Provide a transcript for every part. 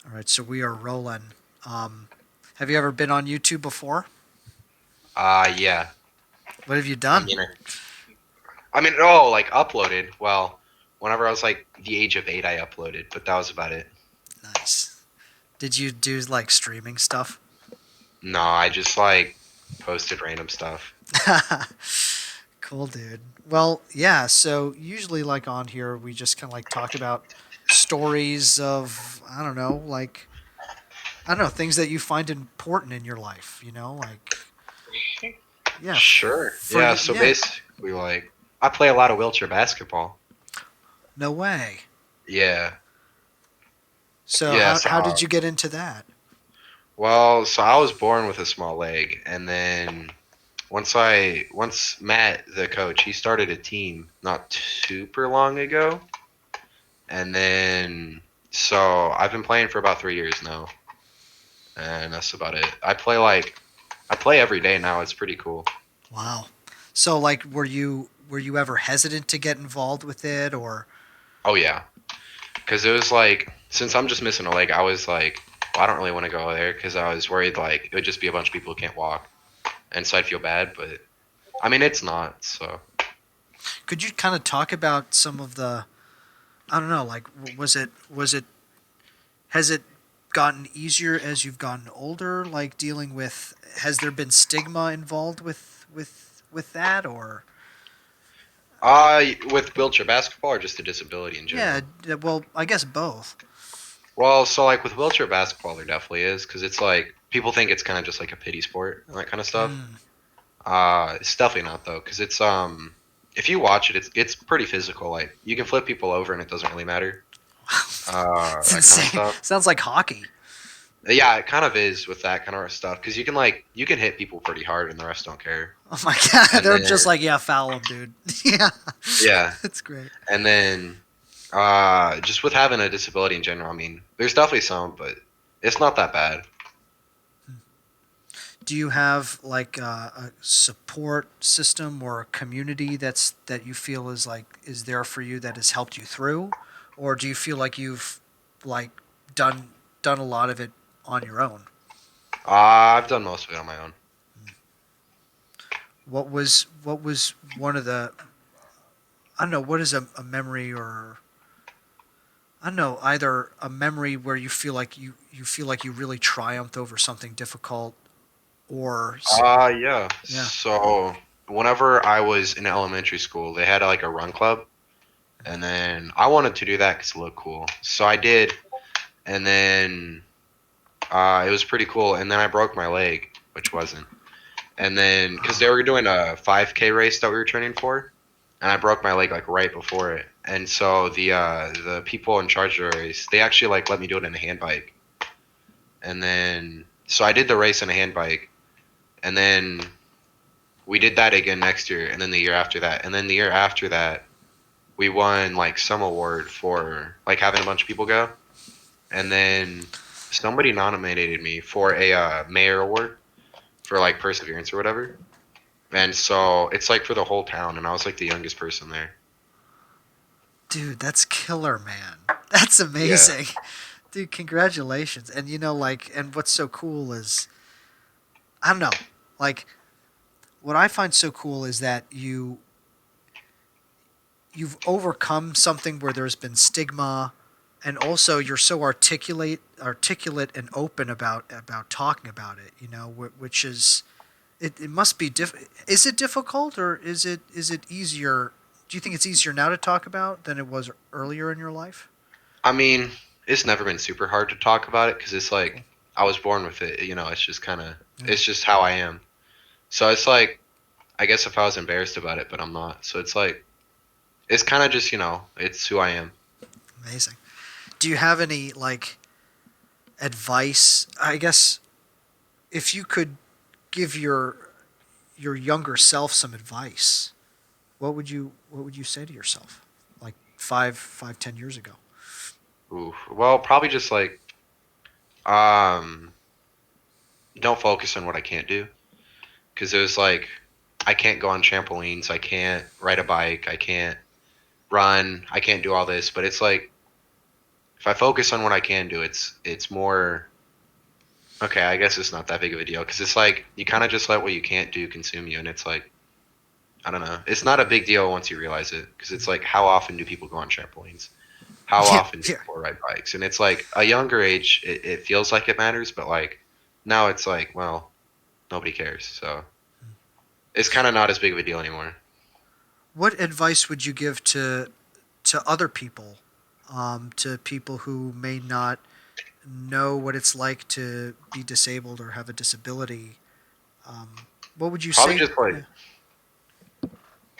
All right, so we are rolling. Have you ever been on YouTube before? Yeah. What have you I done? mean, oh, like uploaded. Well, whenever I was like the age of 8, I uploaded, but that was about it. Nice. Did you do like streaming stuff? No, I just like posted random stuff. Cool, dude. Well, yeah. So usually, like on here, we just kind of like talk about stories of I don't know things that you find important in your life. Yeah, Sure. for Yeah. you. So Yeah. basically, like, I play a lot of wheelchair basketball. No way. Yeah. So Yeah. how did you get into that? So I was born with a small leg, and then once Matt, the coach, he started a team not super long ago, and then so I've been playing for about 3 years now, and that's about it. I play every day now. It's pretty cool. Wow. So like, were you ever hesitant to get involved with it, or Oh yeah, because it was like since I'm just missing a leg, I was like, well, I don't really want to go there because I was worried like it would just be a bunch of people who can't walk, and so I'd feel bad. But I mean, it's not. So could you kind of talk about some of the I don't know, like was it has it gotten easier as you've gotten older, like dealing with has there been stigma involved with that, or with wheelchair basketball or just a disability in yeah, general. well, I guess both. Well, so like with wheelchair basketball, there definitely is because it's like people think it's kind of just like a pity sport and that kind of stuff. Mm. It's definitely not though, because it's if you watch it, it's pretty physical. Like you can flip people over and it doesn't really matter. It's That kind of insane. stuff. Sounds like hockey. Yeah, it kind of is with that kind of stuff because you can hit people pretty hard and the rest don't care. Oh my god, And they're then just like, yeah, foul him, dude. Yeah, yeah, that's great. and then just with having a disability in general, I mean, there's definitely some, but it's not that bad. Do you have like a support system or a community that you feel is there for you that has helped you through, or do you feel like you've like done done a lot of it on your own? I've done most of it on my own. What was one of the I don't know, what is a memory, or I don't know, either a memory where you feel like you really triumphed over something difficult, or Yeah. yeah. So whenever I was in elementary school, they had like a run club, and then I wanted to do that because it looked cool. So I did, and then it was pretty cool. And then I broke my leg, which wasn't. And then because they were doing a 5K race that we were training for, and I broke my leg like right before it. And so the people in charge of the race, they actually like let me do it in a hand bike. And then so I did the race in a hand bike, and then we did that again next year, and then the year after that, and then the year after that, we won like some award for like having a bunch of people go, and then somebody nominated me for a mayor award for like perseverance or whatever, and so it's like for the whole town, and I was like the youngest person there. Dude, that's killer, man. That's Yeah. amazing. Dude, congratulations. And like, and what's so cool is, I don't know, like, what I find so cool is that you've overcome something where there's been stigma, and also you're so articulate and open about talking about it, which is it must be is it difficult, or is it easier? Do you think it's easier now to talk about than it was earlier in your life? I mean, it's never been super hard to talk about it because it's Cool. like I was born with it. It's just kind of Yeah. it's just how I am. So it's like I guess if I was embarrassed about it, but I'm not. So it's like it's kind of just it's who I am. Amazing. Do you have any like advice? I guess if you could give your younger self some advice, what would you say to yourself, like 10 years ago? Ooh. Well, probably just like um, don't focus on what I can't do because it was like I can't go on trampolines, I can't ride a bike, I can't run, I can't do all this. But it's like if I focus on what I can do, it's more okay. I guess it's not that big of a deal because it's like you kind of just let what you can't do consume you, and it's like I don't know. It's not a big deal once you realize it because it's like how often do people go on trampolines? How Yeah, often do yeah. people ride bikes? And it's like a younger age, it feels like it matters, but like now it's like well, nobody cares, so it's kind of not as big of a deal anymore. What advice would you give to other people, to people who may not know what it's like to be disabled or have a disability? What would you Probably say? just like Yeah,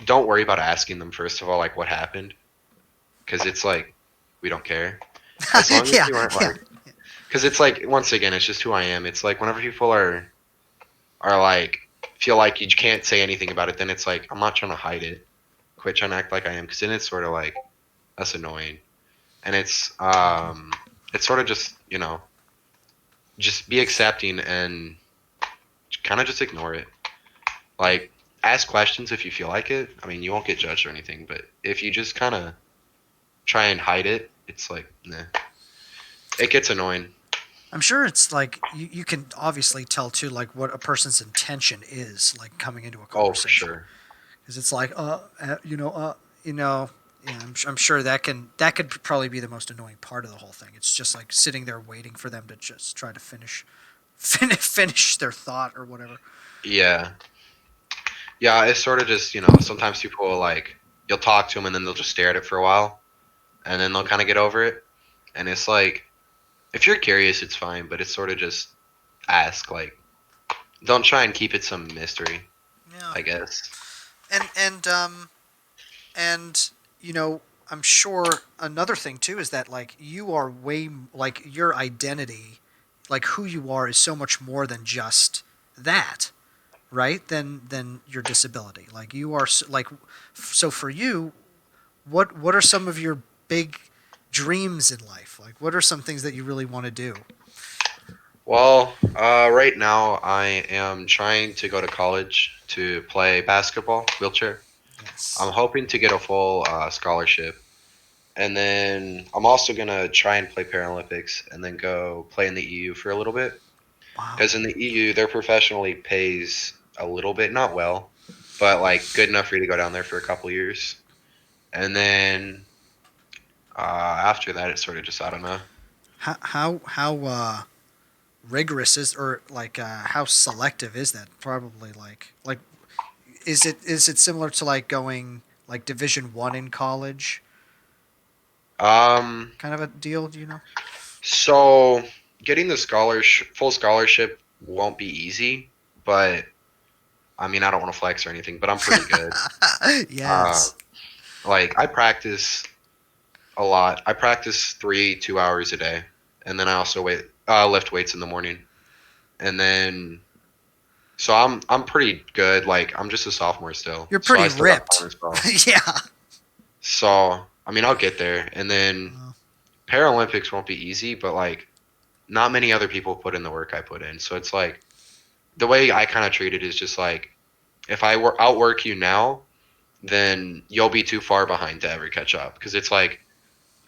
don't worry about asking them first of all, like what happened, because it's like we don't care as long as yeah, you aren't yeah. like because it's like once again it's just who I am. It's like whenever people are like feel like you can't say anything about it, then it's like I'm not trying to hide it. Quit trying to act like I am, because then it's sort of like that's annoying, and it's sort of just just be accepting and kind of just ignore it. Like ask questions if you feel like it. I mean, you won't get judged or anything, but if you just kind of try and hide it, it's like nah, it gets annoying. I'm sure it's like you can obviously tell too, like what a person's intention is, like coming into a Oh, for conversation, sure. because it's like, you know, yeah, I'm sure that could probably be the most annoying part of the whole thing. It's just like sitting there waiting for them to just try to finish their thought or whatever. Yeah, yeah. It's sort of just sometimes people will like you'll talk to them and then they'll just stare at it for a while and then they'll kind of get over it. And it's like if you're curious, it's fine, but it's sort of just ask. Like don't try and keep it some mystery. Yeah, I guess. and and um and you know, I'm sure another thing too is that like you are like your identity, like who you are, is so much more than just that, right? Than your disability. Like you are like, so for you, what are some of your big dreams in life? Like what are some things that you really want to do? Well, right now I am trying to go to college to play basketball, wheelchair. I'm Yes. hoping to get a full scholarship. And then I'm also going to try and play Paralympics and then go play in the EU for a little bit. Wow. Because in the EU, their professionally pays a little bit, not well, but like good enough for you to go down there for a couple years. And then after that, it's sort of just, I don't know. How rigorous is, or like how selective is that? Probably like is it similar to like going like Division 1 in college, Um, kind of a deal? Do you know? so getting the full scholarship won't be easy, but I mean, I don't want to flex or anything, but I'm pretty good. Uh, Yes. like I practice a lot. I practice 2 hours a day, and then I also lift weights in the morning, and then so I'm pretty good. Like I'm just a sophomore still, You're so pretty I still got time ripped. as well. Yeah. So I mean, I'll get there, and then Uh, Paralympics won't be easy, but like not many other people put in the work I put in. So it's like the way I kind of treat it is just like if outwork you now, then you'll be too far behind to ever catch up. Because it's like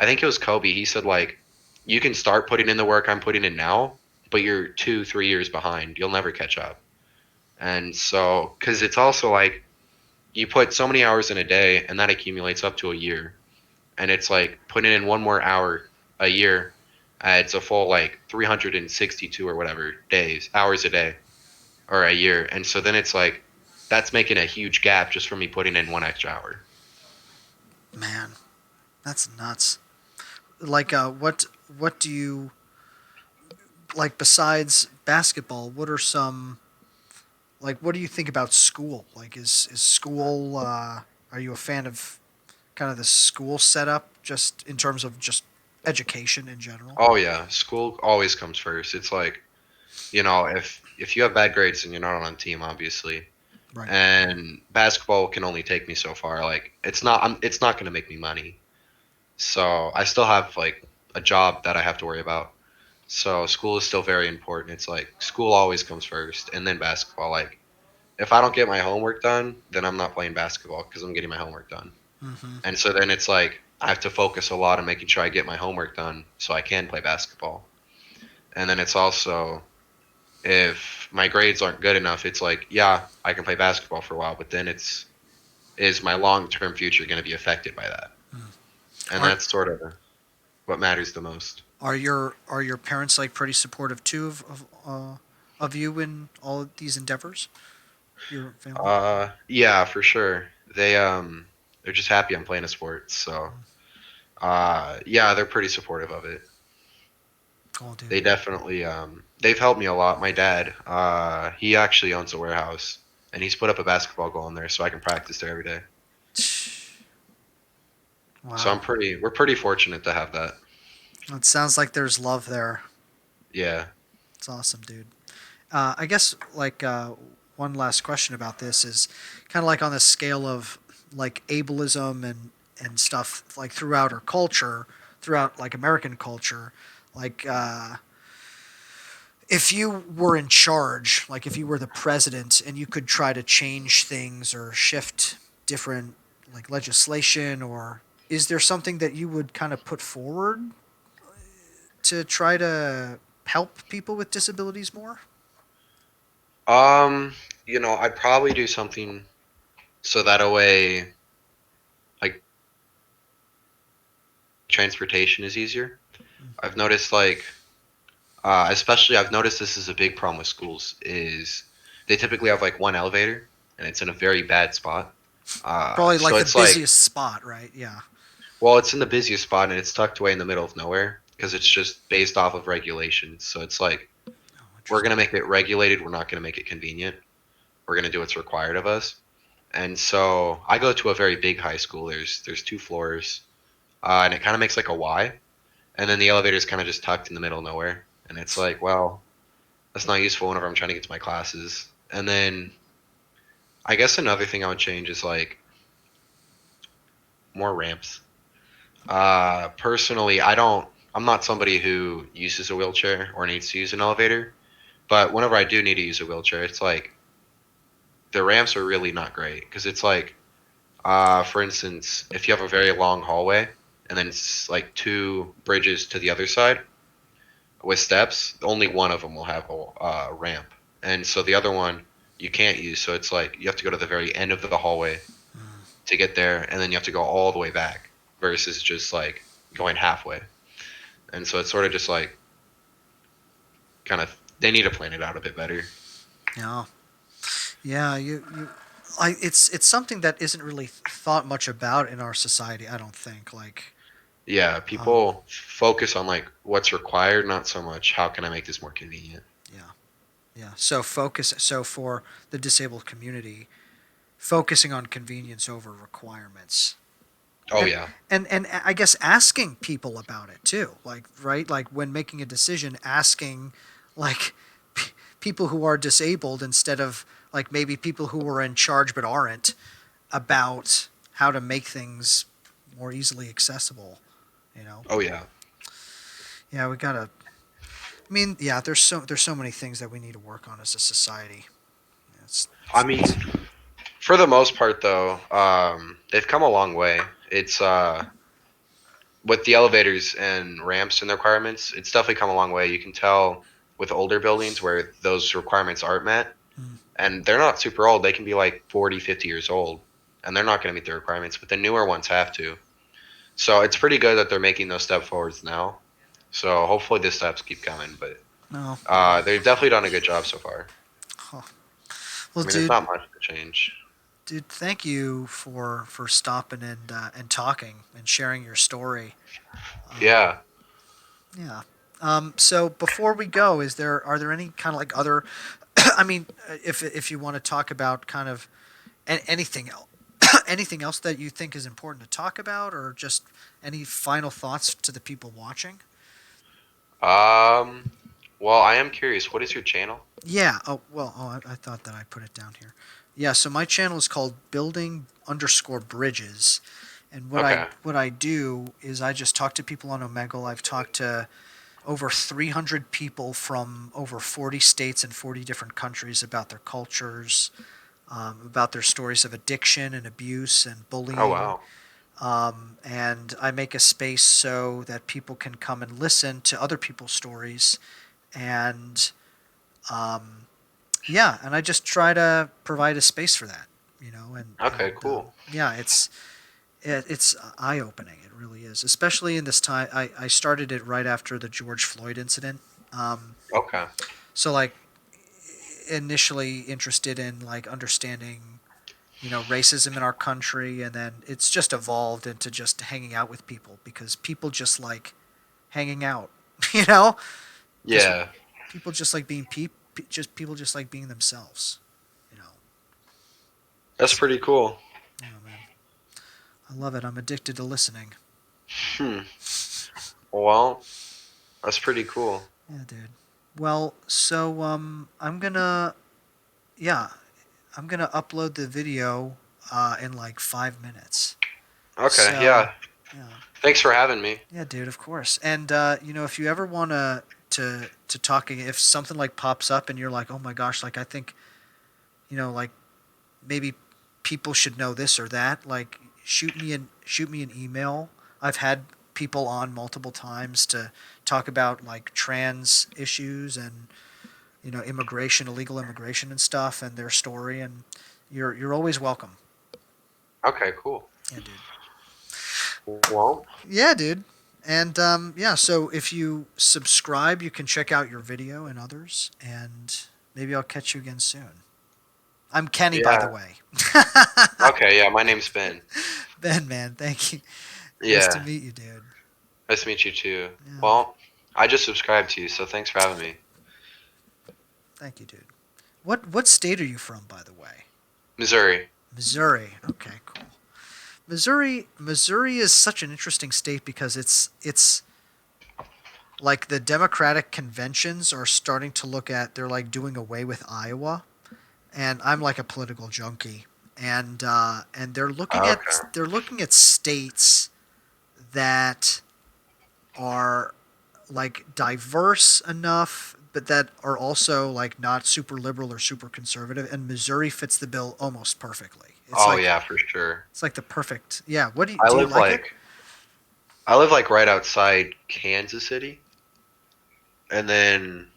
I think it was Kobe. He said like you can start putting in the work I'm putting in now, but you're 2, 3 years behind. You'll never catch up. And so because it's also like you put so many hours in a day, and that accumulates up to a year. And it's like putting in one more hour a year. It's a full like 362 or whatever hours a day or a year. And so then it's like that's making a huge gap just from me putting in one extra hour. Man, that's nuts. Like what do you like besides basketball? What are some, like what do you think about school? Like is school, are you a fan of kind of the school setup, just in terms of just education in general? Oh yeah, school always comes first. It's like, if you have bad grades then you're not on a team obviously. Right. And basketball can only take me so far. Like it's not going to make me money. So I still have like a job that I have to worry about. So school is still very important. It's like school always comes first and then basketball. Like if I don't get my homework done, then I'm not playing basketball because I'm getting my homework done. Mm-hmm. And so then it's like I have to focus a lot on making sure I get my homework done so I can play basketball. And then it's also if my grades aren't good enough, it's like, yeah, I can play basketball for a while, but then it's is my long term future going to be affected by that? Mm. And Are that's sort of what matters the most. are your parents like pretty supportive too of you in all of these endeavors? Your family? Yeah, for sure. They're just happy I'm playing a sport. So yeah, they're pretty supportive of it. Cool, dude. They definitely they've helped me a lot. My dad, he actually owns a warehouse and he's put up a basketball goal in there so I can practice there every day. So Wow. we're pretty fortunate to have that. It sounds like there's love there. Yeah. It's awesome, dude. I guess like one last question about this is kind of like on the scale of like ableism and stuff like throughout our culture, throughout like American culture, like if you were in charge, like if you were the president and you could try to change things or shift different like legislation, or is there something that you would kind of put forward to try to help people with disabilities more? Um, I'd probably do something so that a way like transportation is easier. I've noticed like especially I've noticed this is a big problem with schools is they typically have like one elevator and it's in a very bad spot. Probably So like the it's like, busiest spot, right? Yeah. well, it's in the busiest spot and it's tucked away in the middle of nowhere because it's just based off of regulations. So it's like Oh, we're interesting. gonna make it regulated. We're not gonna make it convenient. We're gonna do what's required of us. And so I go to a very big high school. There's two floors, and it kind of makes like a Y. And then the elevator is kind of just tucked in the middle of nowhere. And it's like, well, that's not useful whenever I'm trying to get to my classes. And then I guess another thing I would change is like more ramps. Personally, I'm not somebody who uses a wheelchair or needs to use an elevator. But whenever I do need to use a wheelchair, it's like the ramps are really not great because it's like, for instance, if you have a very long hallway and then it's like two bridges to the other side with steps, only one of them will have a ramp, and so the other one you can't use. So it's like you have to go to the very end of the hallway Mm. to get there, and then you have to go all the way back versus just like going halfway. And so it's sort of just like kind of they need to plan it out a bit better. Yeah. Yeah. It's something that isn't really thought much about in our society. I don't think. Like, Yeah, um, people focus on like what's required, not so much how can I make this more convenient. yeah, yeah. So focus. So for the disabled community, focusing on convenience over requirements, Oh and yeah. and I guess asking people about it too. Like, right, like when making a decision, asking like people who are disabled instead of like maybe people who are in charge but aren't, about how to make things more easily accessible. You know, Oh yeah. yeah, we gotta. I mean, yeah, there's so many things that we need to work on as a society. Yeah, I mean, it's for the most part though, they've come a long way. It's with the elevators and ramps and the requirements, it's definitely come a long way. You can tell with older buildings where those requirements aren't met, mm, and they're not super old. They can be like 40, 50 years old, and they're not going to meet the requirements, but the newer ones have to. So it's pretty good that they're making those step forwards now. So hopefully the steps keep coming, but no. they've definitely done a good job so far. Huh. I Well, mean, there's dude, not much to change. thank you for stopping and talking and sharing your story. Um, Yeah. yeah. So before we go, are there any kind of like other? I mean, if you want to talk about kind of anything else, anything else that you think is important to talk about, or just any final thoughts to the people watching? Um. Well, I am curious. What is your channel? Yeah. Oh well. Oh, I thought that I put it down here. Yeah. So my channel is called Building underscore Bridges, and Okay. what I do is I just talk to people on Omegle. I've talked to over 300 people from over 40 states and 40 different countries about their cultures, about their stories of addiction and abuse and Oh bullying. wow. And I make a space so that people can come and listen to other people's stories, and um, yeah, and I just try to provide a space for that, Okay, cool. yeah, it's eye opening. It really is, especially in this time. I started it right after the George Floyd incident. Um, Okay. so like initially interested in like understanding racism in our country, and then it's just evolved into just hanging out with people because people just like hanging out, you know, just Yeah, people just like being just people just like being themselves, you know. that's So, pretty cool. man, I love it. I'm addicted to listening. Hmm. Well, that's pretty cool. Yeah, dude. Well, so I'm gonna yeah, I'm gonna upload the video in like 5 minutes. Okay, So yeah. yeah, Thanks for having me. yeah, dude, of course. And if you ever wanna to talk, if something like pops up and you're like, oh my gosh, like I think like maybe people should know this or that, like shoot me an email. I've had people on multiple times to talk about like trans issues and immigration, illegal immigration and stuff, and their story, and you're always welcome. Okay, cool. Yeah, dude. Well, Yeah, dude. And yeah, so if you subscribe, you can check out your video and others, and maybe I'll catch you again soon. I'm Kenny, by the yeah. way. Okay, yeah. My name's Ben. Ben, man, thank you. Nice to Yeah. meet you, dude. Nice to meet you too. Yeah, Well, I just subscribed to you, so thanks for having me. thank you, dude. What state are you from, by the way? Missouri. Missouri. Okay, cool. Missouri is such an interesting state because it's like the Democratic conventions are starting to look at, they're like doing away with Iowa, and I'm like a political junkie, and Okay. they're looking at states that are like diverse enough, but that are also like not super liberal or super conservative, and Missouri fits the bill almost perfectly. Oh yeah, for sure. It's like the perfect. Yeah. What I do you live like it? like I live like right outside Kansas City, and then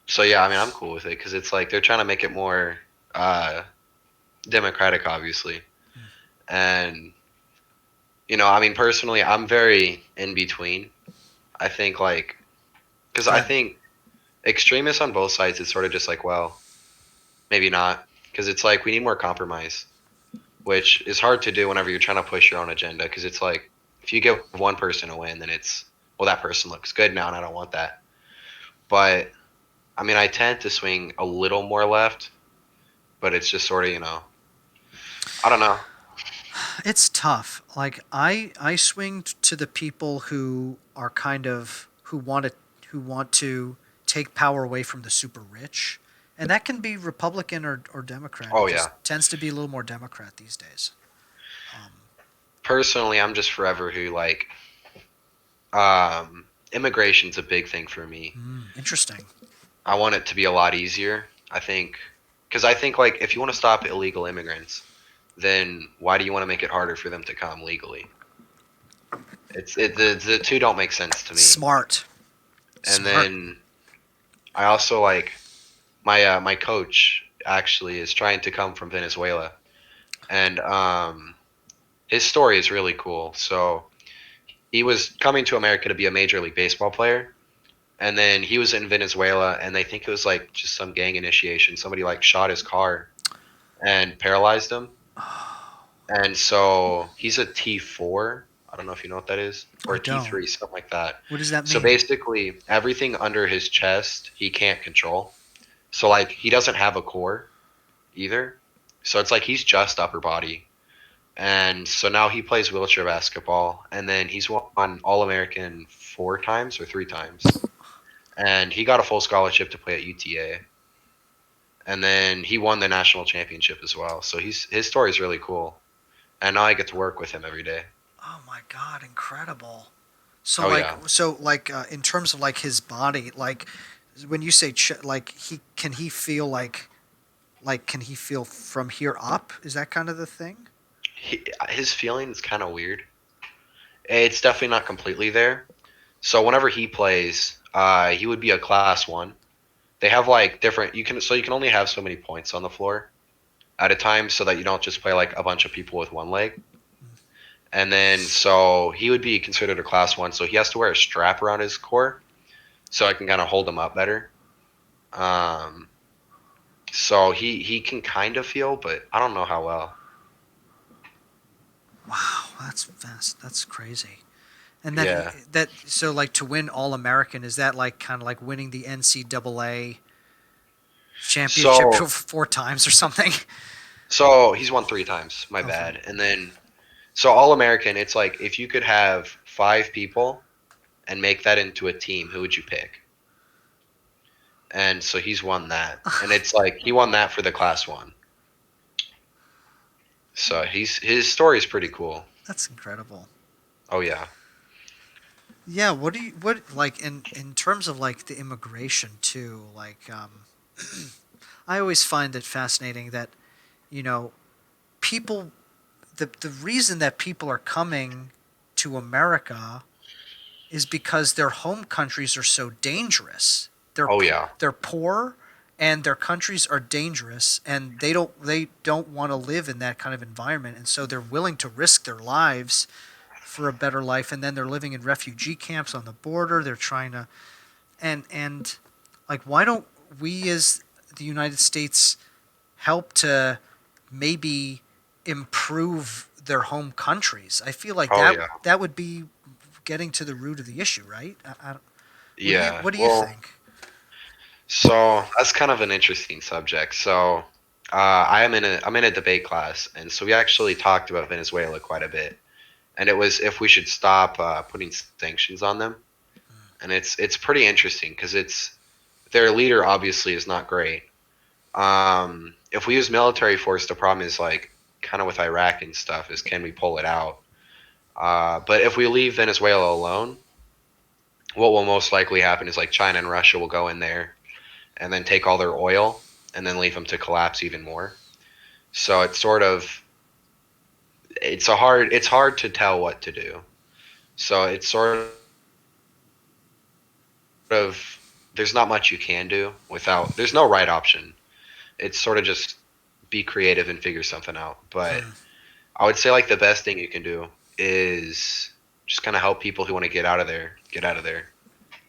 so yeah, I mean I'm cool with it because it's like they're trying to make it more uh, democratic, obviously, and I mean personally, I'm very in between. I think like because I Yeah. think extremists on both sides is sort of just like well maybe not because it's like we need more compromise, which is hard to do whenever you're trying to push your own agenda because it's like if you give one person a win, then it's well that person looks good now and I don't want that. But I mean I tend to swing a little more left, but it's just sort of I don't know. It's tough. Like I swing to the people who are kind of who want to take power away from the super rich, and that can be Republican or Democrat. It Oh just yeah. tends to be a little more Democrat these days. Um, Personally, I'm just forever who like immigration's a big thing for me. Interesting. I want it to be a lot easier. I think because I think like if you want to stop illegal immigrants, then why do you want to make it harder for them to come legally? The two don't make sense to me. Smart. And Smart. then I also like my coach actually is trying to come from Venezuela, and his story is really cool. So he was coming to America to be a major league baseball player, and then he was in Venezuela, and they think it was like just some gang initiation. Somebody like shot his car and paralyzed him, and so he's a T4. I don't know if you know what that is, or I a don't. T3, something like that. What does that So mean? basically, everything under his chest he can't control. So like he doesn't have a core either. So it's like he's just upper body. And so now he plays wheelchair basketball, and then he's won All American 4 times or 3 times, and he got a full scholarship to play at UTA. And then he won the national championship as well. So his story is really cool, and now I get to work with him every day. Oh my god, incredible. So Oh yeah, in terms of like his body, like when you say like he feel like can he feel from here up? Is that kind of the thing? his feeling is kind of weird. It's definitely not completely there. So whenever he plays, he would be a class one. They have like different. You can only have so many points on the floor at a time, so that you don't just play like a bunch of people with one leg. And then so he would be considered a class one, so he has to wear a strap around his core, so I can kind of hold him up better. Um, so he can kind of feel, but I don't know how well. Wow, that's fast. That's crazy. And Yeah. that so like to win All American, is that like kind of like winning the NCAA championship So 4 times or something? so he's won 3 times. My Okay. bad. And then so All American, it's like if you could have 5 people and make that into a team, who would you pick? And so he's won that, and it's like he won that for the class one. So his story is pretty cool. That's incredible. Oh yeah. Yeah, what like in terms of like the immigration too, like I always find it fascinating that, you know, people the reason that people are coming to America is because their home countries are so dangerous. Oh yeah. They're poor and their countries are dangerous and they don't want to live in that kind of environment, and so they're willing to risk their lives for a better life, and then they're living in refugee camps on the border. They're trying to and like why don't we as the United States help to maybe improve their home countries? I feel like Oh yeah. that would be getting to the root of the issue, right? Yeah. What do you Well, think? so that's kind of an interesting subject. So I'm in a debate class, and so we actually talked about Venezuela quite a bit, and it was if we should stop putting sanctions on them, and it's pretty interesting because it's their leader obviously is not great. If we use military force, the problem is like kind of with Iraq and stuff is can we pull it out? But if we leave Venezuela alone, what will most likely happen is like China and Russia will go in there and then take all their oil and then leave them to collapse even more. So it's hard to tell what to do. So it's sort of there's not much you can do without there's no right option. It's sort of just be creative and figure something out. But Hmm. I would say like the best thing you can do is just kind of help people who want to get out of there.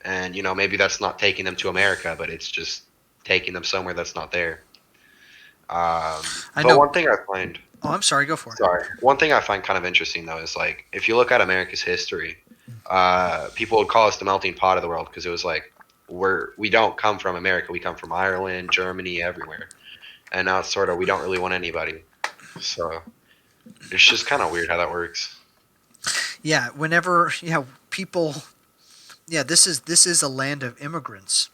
And maybe that's not taking them to America, but it's just taking them somewhere that's not there. I But know. one thing I find, Oh, I'm sorry. Go for it. sorry, one thing I find kind of interesting though is like if you look at America's history, people would call us the melting pot of the world because it was like we don't come from America, we come from Ireland, Germany, everywhere, and now it's sort of we don't really want anybody. So it's just kind of weird how that works. Yeah. Whenever people, this is a land of immigrants.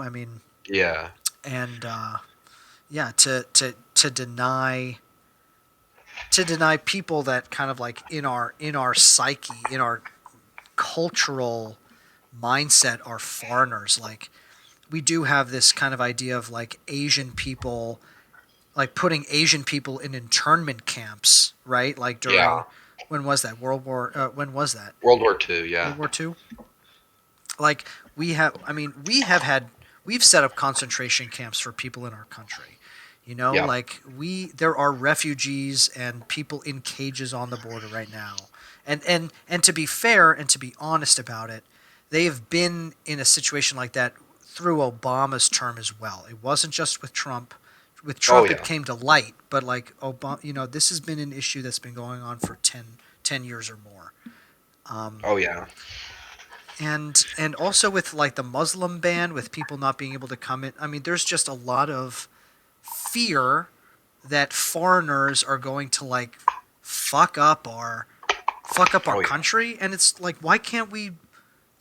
I mean, Yeah, and yeah, to deny people that kind of like in our psyche, in our cultural mindset are foreigners. Like we do have this kind of idea of like Asian people, like putting Asian people in internment camps, right? Like yeah. during, when was that? When was that? World War II, yeah, World War II. Like we've set up concentration camps for people in our country. yeah. Like there are refugees and people in cages on the border right now. And to be fair and to be honest about it, they have been in a situation like that through Obama's term as well. It wasn't just with Trump. With Oh Trump, it yeah, came to light, but like Obama, this has been an issue that's been going on for 10 years or more. Um, oh yeah, and also with like the Muslim ban, with people not being able to come in. I mean, there's just a lot of fear that foreigners are going to like fuck up our fuck up our oh yeah, country, and it's like, why can't we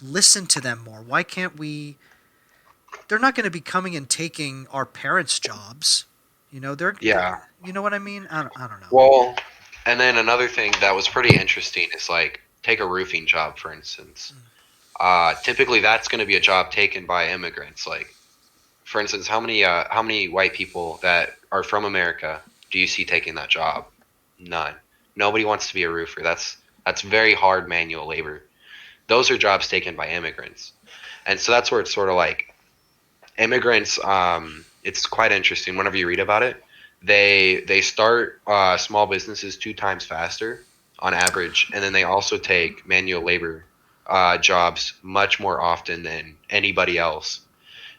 listen to them more? Why can't we? They're not going to be coming and taking our parents' jobs. They're yeah. you know what I mean? I don't know. Well, and then another thing that was pretty interesting is like take a roofing job for instance. Typically, that's going to be a job taken by immigrants. Like, for instance, how many white people that are from America do you see taking that job? None. Nobody wants to be a roofer. That's very hard manual labor. Those are jobs taken by immigrants. And so that's where it's sort of like immigrants. It's quite interesting whenever you read about it. They start small businesses 2 times faster on average, and then they also take manual labor jobs much more often than anybody else.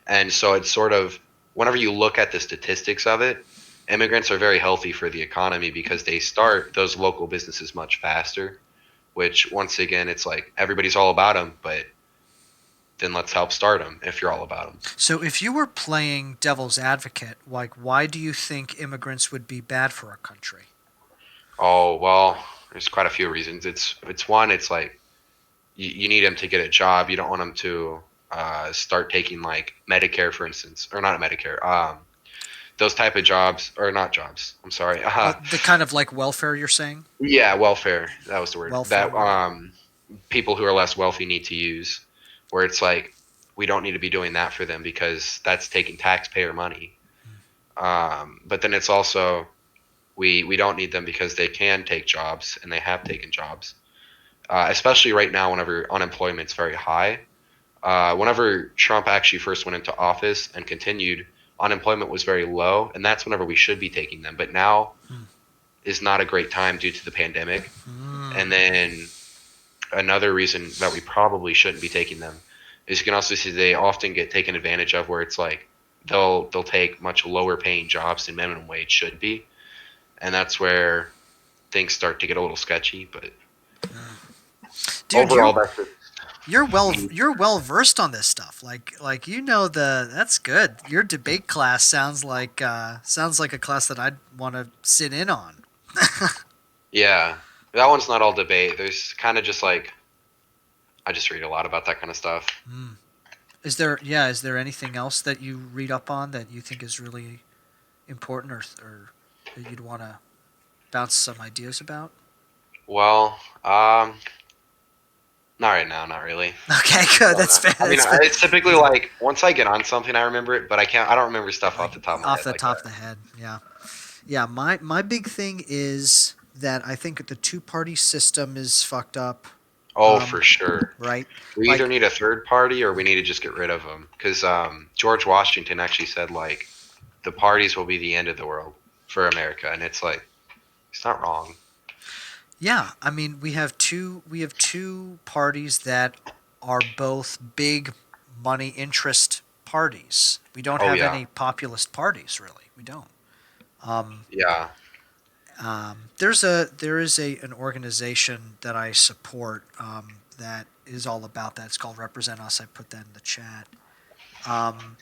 And so it's sort of whenever you look at the statistics of it, immigrants are very healthy for the economy because they start those local businesses much faster. Which once again, it's like everybody's all about them, but then let's help start them if you're all about them. So if you were playing devil's advocate, like why do you think immigrants would be bad for our country? Oh well, there's quite a few reasons. It's one. It's like you need them to get a job. You don't want them to start taking like Medicare, for instance, or not Medicare. Those type of jobs or not jobs. I'm sorry. The kind of like welfare you're saying? Yeah, welfare. That was the word. Welfare, That right? people who are less wealthy need to use. Where it's like we don't need to be doing that for them because that's taking taxpayer money. But then it's also we don't need them because they can take jobs and they have taken jobs. Especially right now, whenever unemployment's very high. Whenever Trump actually first went into office and continued, unemployment was very low, and that's whenever we should be taking them. But now Hmm. is not a great time due to the pandemic. Mm. And then another reason that we probably shouldn't be taking them is you can also see they often get taken advantage of, where it's like they'll take much lower paying jobs than minimum wage should be, and that's where things start to get a little sketchy. But Dude, overall, that's just me. you're well versed on this stuff. Like you know the that's good. Your debate class sounds like a class that I'd want to sit in on. Yeah, that one's not all debate. There's kind of just like I just read a lot about that kind of stuff. Mm. Is there anything else that you read up on that you think is really important or that you'd want to bounce some ideas about? Well, not right now, not really. Okay, I good. don't That's know. fair. I mean, That's fair. it's typically like once I get on something, I remember it, but I can't. I don't remember stuff Like off the top of my off head the like top of that. the head. Yeah. Yeah, my big thing is that I think the two-party system is fucked up. Oh, for sure. Right? We either Like, need a third party or we need to just get rid of them. Because George Washington actually said like the parties will be the end of the world for America, and it's like he's not wrong. yeah, I mean, we have two parties that are both big money interest parties. We don't Oh have yeah, any populist parties, really. We don't. Um, yeah. there is an organization that I support that is all about that. It's called Represent Us. I put that in the chat. Um,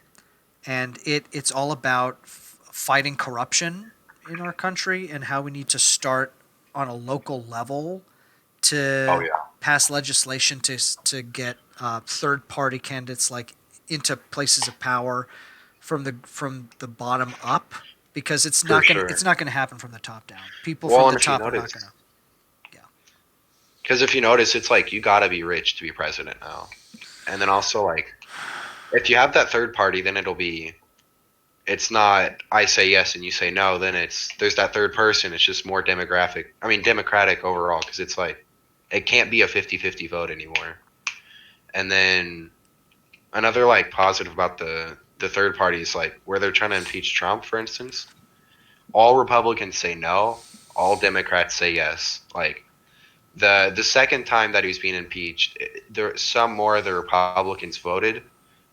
and it's all about fighting corruption in our country and how we need to start on a local level Oh to yeah, pass legislation to get third party candidates like into places of power from the bottom up because for sure. it's not gonna happen from the top down. People from Well, the and if you top are not notice, gonna. Yeah. because if you notice, it's like you gotta be rich to be president now, and then also like if you have that third party, then it'll be it's not I say yes and you say no, then it's there's that third person. It's just more demographic. I mean, democratic overall because it's like it can't be a 50-50 vote anymore. And then another like positive about the third party is like where they're trying to impeach Trump, for instance. All Republicans say no, all Democrats say yes. Like the second time that he was being impeached, there some more of the Republicans voted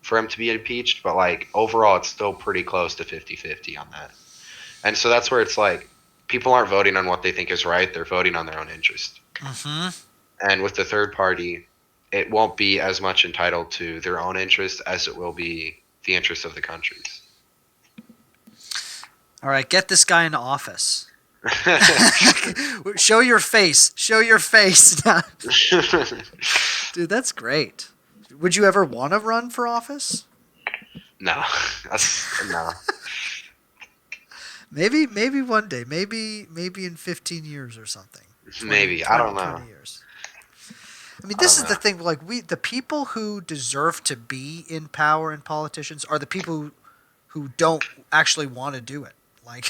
for him to be impeached, but like overall it's still pretty close to 50-50 on that. And so that's where it's like people aren't voting on what they think is right, they're voting on their own interest. Mm-hmm. And with the third party, it won't be as much entitled to their own interest as it will be the interest of the country's. All right, get this guy into office. Show your face. Show your face. Dude, that's great. Would you ever want to run for office? No, that's no. Maybe one day. Maybe in 15 years or something. 20 Maybe I 20 don't 20 know. years. I mean, I this don't is the know. thing. Like the people who deserve to be in power and politicians are the people who don't actually want to do it. Like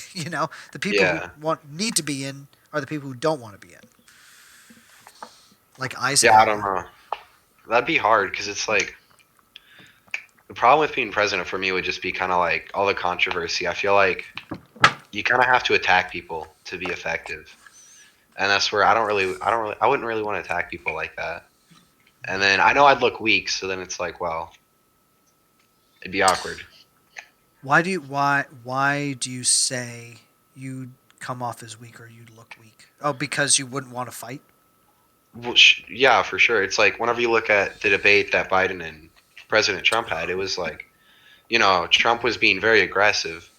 the people who Yeah, need to be in are the people who don't want to be in. like Yeah, I don't Eisenhower. know. That'd be hard because it's like the problem with being president for me would just be kind of like all the controversy. I feel like you kind of have to attack people to be effective, and that's where I wouldn't really want to attack people like that. And then I know I'd look weak, so then it's like, well, it'd be awkward. Why do you say you come off as weak or you look weak? Oh, because you wouldn't want to fight. Well, yeah, for sure. It's like whenever you look at the debate that Biden and President Trump had, it was like, Trump was being very aggressive,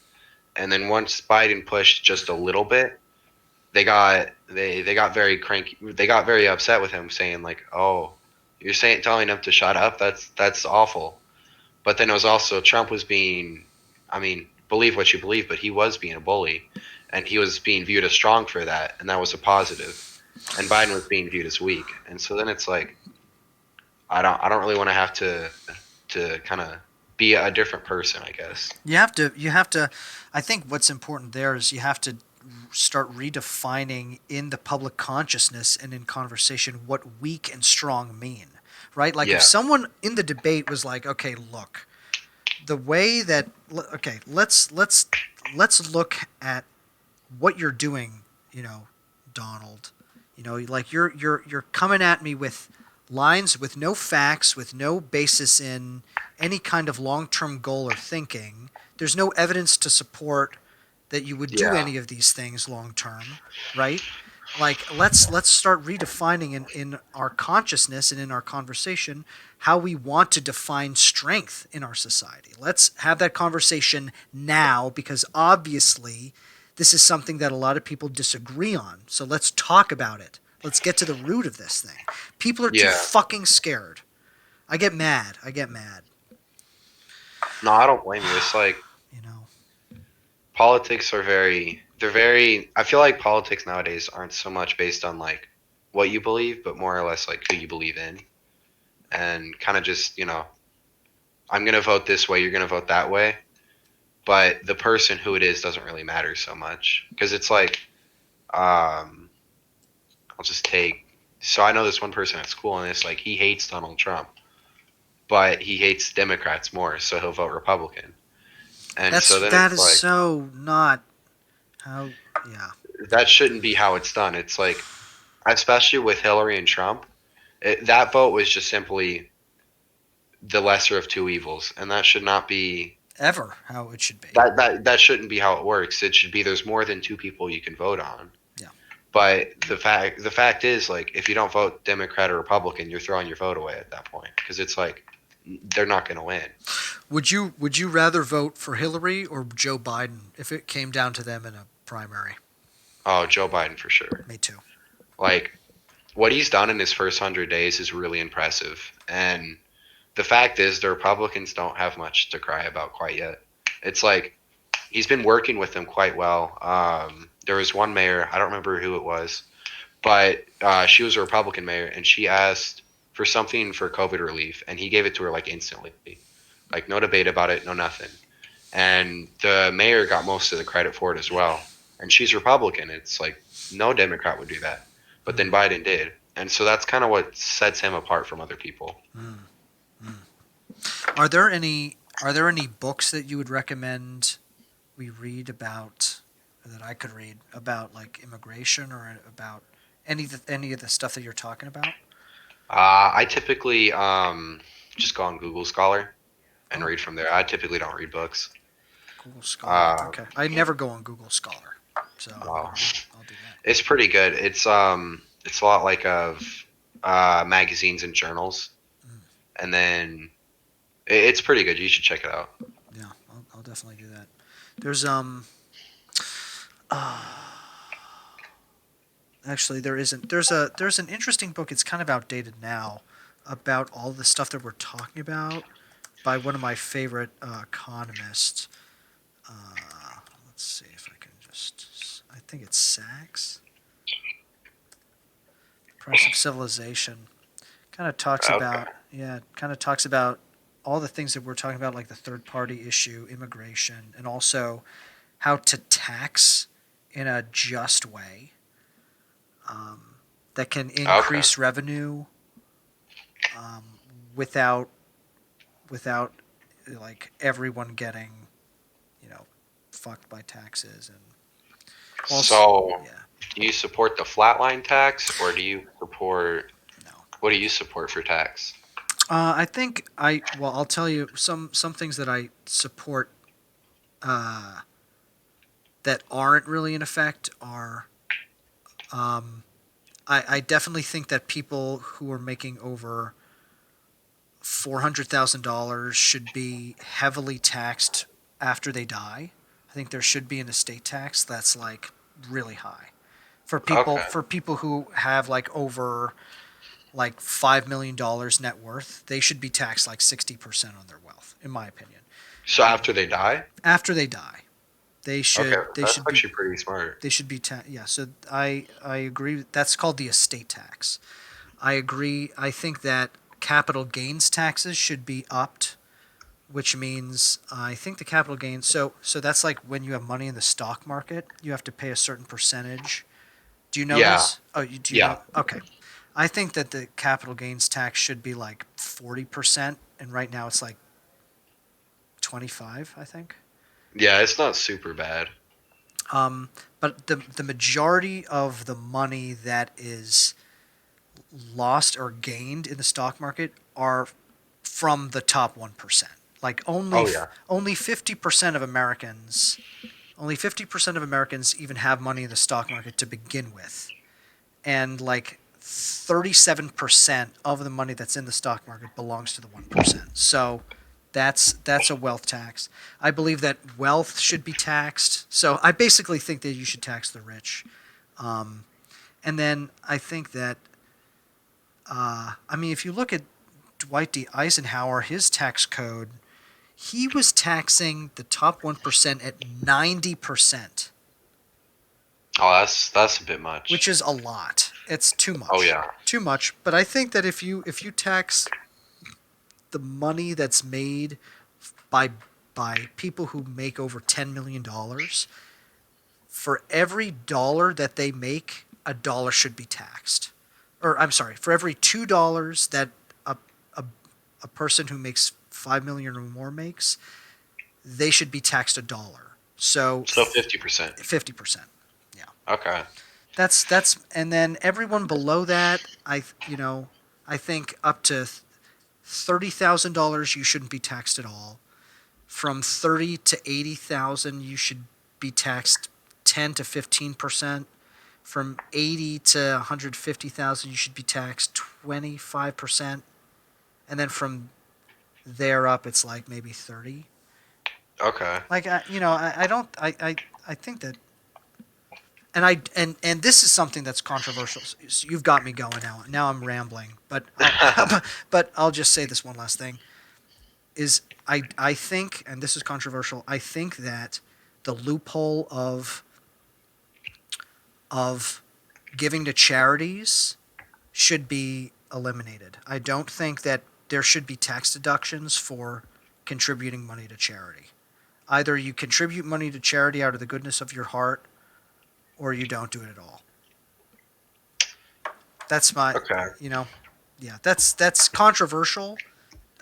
and then once Biden pushed just a little bit, they got very cranky. They got very upset with him, saying like, "Oh, you're saying telling him to shut up? That's awful." But then it was also Trump was being, I mean, believe what you believe, but he was being a bully, and he was being viewed as strong for that, and that was a positive. And Biden was being viewed as weak, and so then it's like I don't really want to have to kind of be a different person, I guess. You have to. I think what's important there is you have to start redefining in the public consciousness and in conversation what weak and strong mean. Right? Like if Yeah, someone in the debate was like, "Okay, look, the way that okay, let's look at what you're doing, Donald. Like you're coming at me with lines with no facts, with no basis in any kind of long-term goal or thinking. There's no evidence to support that you would do yeah, any of these things long term, right? Like let's start redefining in our consciousness and in our conversation how we want to define strength in our society. Let's have that conversation now because obviously this is something that a lot of people disagree on. So let's talk about it. Let's get to the root of this thing. People are too yeah. fucking scared. I get mad. I get mad. No, I don't blame you. It's like You know. politics are they're very. I feel like politics nowadays aren't so much based on like what you believe, but more or less like who you believe in, and kind of just I'm gonna vote this way, you're gonna vote that way, but the person who it is doesn't really matter so much because it's like um, I'll just take. So I know this one person at school, and it's like he hates Donald Trump, but he hates Democrats more, so he'll vote Republican. And so then That it's is like so not how. Yeah. that shouldn't be how it's done. It's like, especially with Hillary and Trump, that vote was just simply the lesser of two evils, and that should not be Ever how it should be. that shouldn't be how it works. It should be there's more than two people you can vote on. Yeah. But the fact is, like, if you don't vote Democrat or Republican, you're throwing your vote away at that point because it's like they're not going to win. Would you rather vote for Hillary or Joe Biden if it came down to them in a primary? Oh, Joe Biden for sure. Me too. Like what he's done in his first 100 days is really impressive, and the fact is the Republicans don't have much to cry about quite yet. It's like he's been working with them quite well. There was one mayor, I don't remember who it was, but she was a Republican mayor, and she asked for something for COVID relief, and he gave it to her like instantly, like no debate about it, no nothing. And the mayor got most of the credit for it as well. And she's Republican. It's like no Democrat would do that, but then Mm, Biden did, and so that's kind of what sets him apart from other people. mm, mm. Are there any books that you would recommend we read about or that I could read about like immigration or about any of the stuff that you're talking about? I typically just go on Google Scholar and Oh, read from there. I typically don't read books. Google Scholar. Uh, Okay, I never go on Google Scholar, so wow. I'll do that. It's pretty good. It's a lot like of magazines and journals, Mm, and then it's pretty good. You should check it out. yeah, I'll definitely do that. There's uh, actually there isn't. There's an interesting book. It's kind of outdated now about all the stuff that we're talking about by one of my favorite economists. Let's see if I can just. I think it's Sachs. Price of Civilization. Kind of talks Okay. about kind of talks about all the things that we're talking about, like the third party issue, immigration, and also how to tax in a just way. Um, that can Okay. increase revenue um, without without like everyone getting, you know, fucked by taxes and also So, yeah, do you support the flatline tax, or do you support no. what do you support for tax? I think I'll tell you some things that I support uh, that aren't really in effect are um, I definitely think that people who are making over $400,000 should be heavily taxed after they die. I think there should be an estate tax that's like really high Okay. for people who have like over like $5 million net worth. They should be taxed like 60% on their wealth, in my opinion. So You after they die? after they die, Okay, they that's should be actually pretty smart. yeah. So I agree. That's called the estate tax. I agree. I think that capital gains taxes should be upped, which means I think the capital gains. So that's like when you have money in the stock market, you have to pay a certain percentage. Do you know Yeah, this? Oh, do you yeah, know? Okay. I think that the capital gains tax should be like 40%, and right now it's like 25, I think. yeah. It's not super bad. Um, but the majority of the money that is lost or gained in the stock market are from the top 1%. Like Oh yeah. only 50% of Americans, only 50% of Americans even have money in the stock market to begin with. And like 37% of the money that's in the stock market belongs to the 1%. So that's a wealth tax. I believe that wealth should be taxed. So I basically think that you should tax the rich. Um, and then I think that I mean, if you look at Dwight D. Eisenhower, his tax code, he was taxing the top 1% at 90%, Oh, that's a bit which much. is a lot. It's too Oh much. yeah. Too much. But I think that if you tax the money that's made by by people who make over $10 million, for every dollar that they make, a dollar should be taxed. Or I'm sorry, for every $2 that a, a, a person who makes 5 million or more makes, they should be taxed a dollar. So So 50%. 50%. Yeah. Okay. That's and then everyone below that, I think up to $30,000 you shouldn't be taxed at all. From 30 to 80,000 you should be taxed 10 to 15%. From 80 to 150,000 you should be taxed 25%. And then from there up it's like maybe 30. Okay. Like I don't I think that and this is something that's controversial. So you've got me going now. Now I'm rambling, but but I'll just say this one last thing is I think, and this is controversial, I think that the loophole of giving to charities should be eliminated. I don't think that there should be tax deductions for contributing money to charity. Either you contribute money to charity out of the goodness of your heart or you don't do it at all. That's my, Okay. you know, yeah, that's controversial.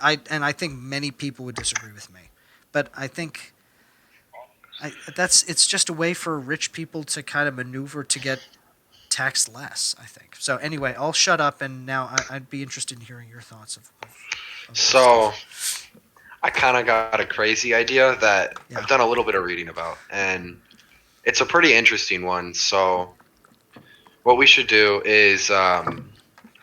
I think many people would disagree with me, but I think that's it's just a way for rich people to kind of maneuver to get taxed less. I think so. Anyway, I'll shut up, and now I'd be interested in hearing your thoughts of this So stuff. I kind of got a crazy idea that I've Yeah. done a little bit of reading about, and it's a pretty interesting one. So what we should do is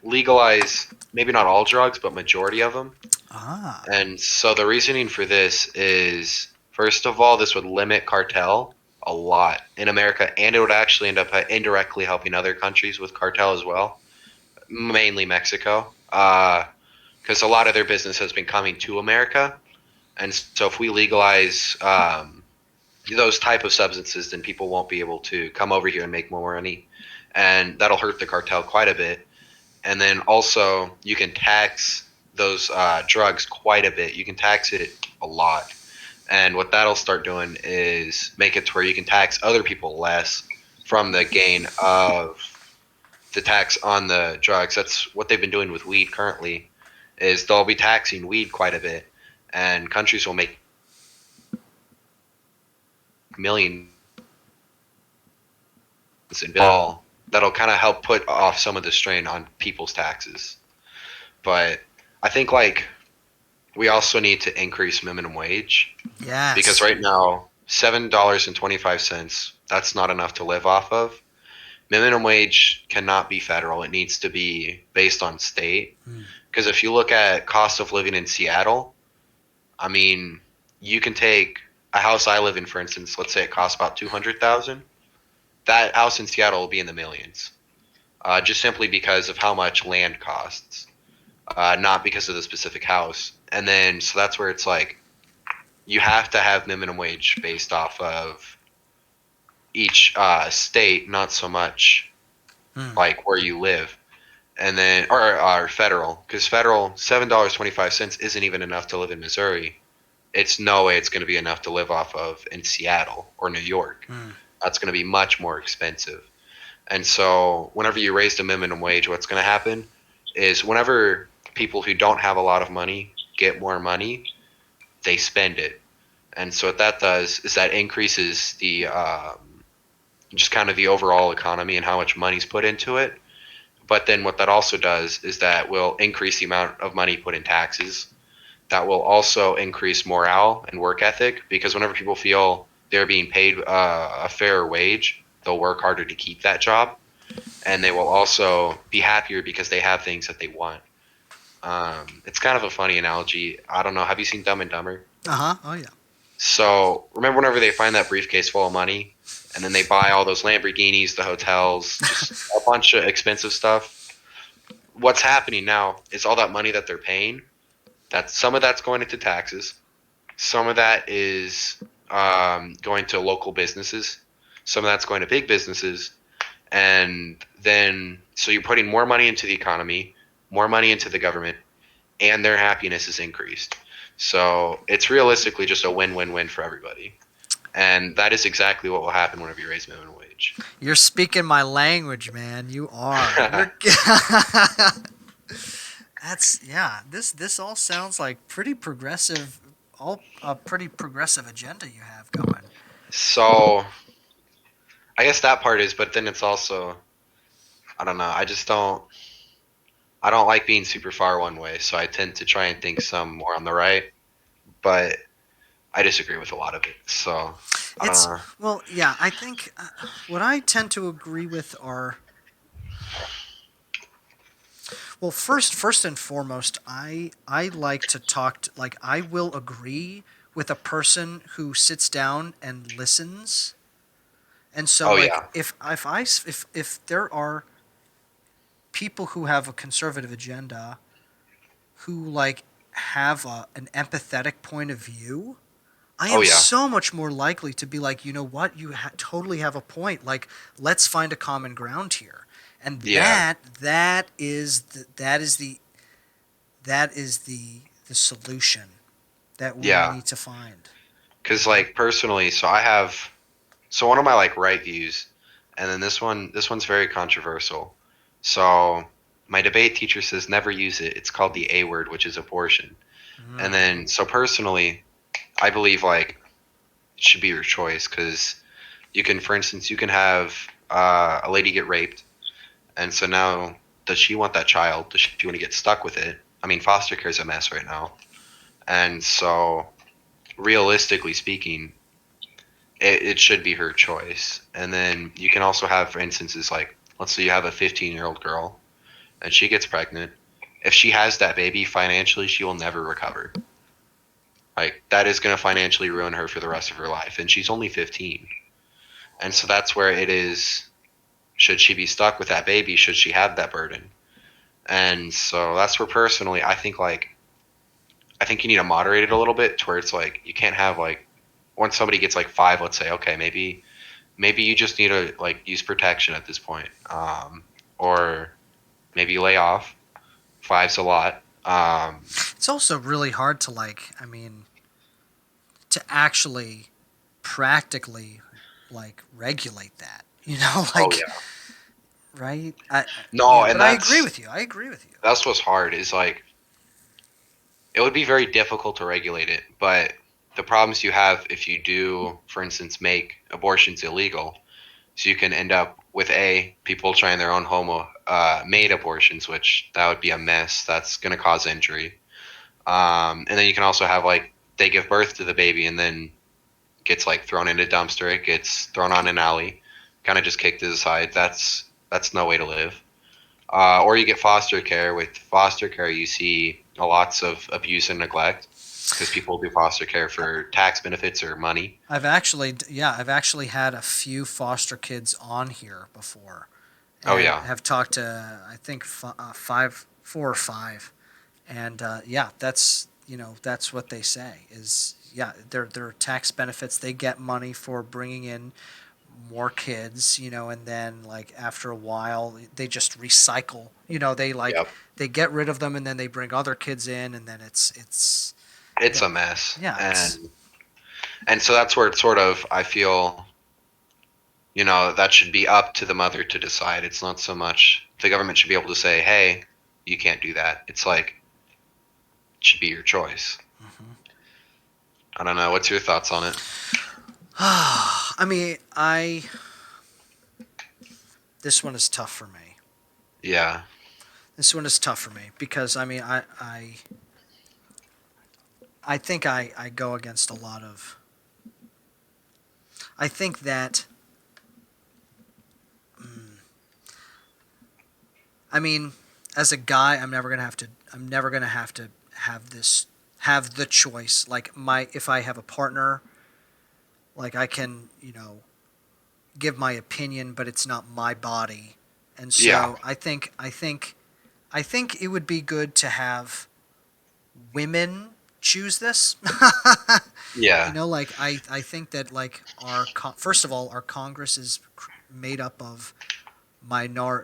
legalize maybe not all drugs, but majority of them. Ah. And so the reasoning for this is, first of all, this would limit cartel a lot in America, and it would actually end up indirectly helping other countries with cartel as well, mainly Mexico, because a lot of their business has been coming to America. And so if we legalize those type of substances, then people won't be able to come over here and make more money, and that'll hurt the cartel quite a bit. And then also you can tax those drugs quite a bit. You can tax it a lot, and what that'll start doing is make it to where you can tax other people less from the gain of the tax on the drugs. That's what they've been doing with weed currently. Is they'll be taxing weed quite a bit, and countries will make millions in bill. That'll kind of help put off some of the strain on people's taxes. But I think like we also need to increase minimum wage because Yes. right now $7.25, that's not enough to live off of. Minimum wage cannot be federal. It needs to be based on state. Mm. Because if you look at cost of living in Seattle, I mean, you can take a house I live in, for instance. Let's say it costs about 200,000. That house in Seattle will be in the millions, just simply because of how much land costs, not because of the specific house. And then so that's where it's like you have to have minimum wage based off of each state, not so much Mm. like where you live. And then or federal, because federal $7.25 isn't even enough to live in Missouri. It's no way it's going to be enough to live off of in Seattle or New York. Mm. That's going to be much more expensive. And so whenever you raise the minimum wage, what's going to happen is whenever people who don't have a lot of money get more money, they spend it. And so what that does is that increases the just kind of the overall economy and how much money's put into it. But then what that also does is that will increase the amount of money put in taxes. That will also increase morale and work ethic because whenever people feel they're being paid a fair wage, they'll work harder to keep that job, and they will also be happier because they have things that they want. It's kind of a funny analogy. I don't know. Have you seen Dumb and Dumber? Uh huh. Oh yeah. So remember whenever they find that briefcase full of money, and then they buy all those Lamborghinis, the hotels, just a bunch of expensive stuff. What's happening now is all that money that they're paying. That some of that's going into taxes. Some of that is going to local businesses. Some of that's going to big businesses. And then, so you're putting more money into the economy, more money into the government, and their happiness is increased. So it's realistically just a win win win for everybody. And that is exactly what will happen whenever you raise minimum wage. You're speaking my language, man. You are. You're. That's yeah. This all sounds like pretty progressive. All a pretty progressive agenda you have going. So I guess that part is, but then it's also, I don't know. I don't like being super far one way, so I tend to try and think some more on the right. But I disagree with a lot of it. So I don't It's know. well, yeah. I think what I tend to agree with are well, first and foremost, I like to talk to, like I will agree with a person who sits down and listens. And so Oh like yeah, if there are people who have a conservative agenda who like have an empathetic point of view, I oh am yeah, so much more likely to be like, you know what, you totally have a point. Like, let's find a common ground here, and yeah, that is the solution that we yeah. need to find. You Because know? like personally, so I have so one of my like right views, and then this one's very controversial. So my debate teacher says never use it. It's called the A word, which is abortion. And Mm. then so personally, I believe like it should be your choice because you can, for instance, you can have a lady get raped, and so now does she want that child? Does she want to get stuck with it? I mean, foster care is a mess right now, and so realistically speaking, it should be her choice. And then you can also have instances like, let's say you have a 15-year-old girl and she gets pregnant. If she has that baby, financially, she will never recover. Like, that is going to financially ruin her for the rest of her life. And she's only 15. And so that's where it is, should she be stuck with that baby? Should she have that burden? And so that's where personally, I think you need to moderate it a little bit to where it's like, you can't have like, once somebody gets like five, let's say, okay, maybe you just need to like use protection at this point, or maybe lay off. Five's a lot. It's also really hard to like, I mean, to actually practically like regulate that. You know, Oh like yeah, right? No, Yeah, and but I agree with you. I agree with you. that's what's hard is like it would be very difficult to regulate it, but the problems you have if you do, for instance, make abortions illegal, so you can end up with people trying their own homo made abortions, which that would be a mess. That's going to cause injury. And then you can also have like they give birth to the baby and then gets like thrown in a dumpster. It gets thrown on an alley, kind of just kicked to the side. That's no way to live. Or you get foster care. With foster care, you see lots of abuse and neglect because people do foster care for tax benefits or money. I've actually had a few foster kids on here before, Oh and yeah, have talked to I think five, four or five, and yeah, that's what they say is yeah, their tax benefits. They get money for bringing in more kids, and then like after a while they just recycle. yep. They get rid of them and then they bring other kids in, and then it's It's yeah, a mess, yeah, it's and so that's where it's sort of I feel that should be up to the mother to decide. It's not so much the government should be able to say, hey, you can't do that. It's like it should be your choice. mhm. I don't know. What's your thoughts on it? I mean, I this one is tough for me. Yeah, This one is tough for me because I mean, I think I go against a lot of. I think that. mm, I mean, as a guy, I'm never gonna have to. I'm never gonna have to have this. Have the choice. Like if I have a partner, like I can, give my opinion, but it's not my body, and yeah, so I think it would be good to have women choose this. yeah. Like I think that like first of all, our Congress is made up of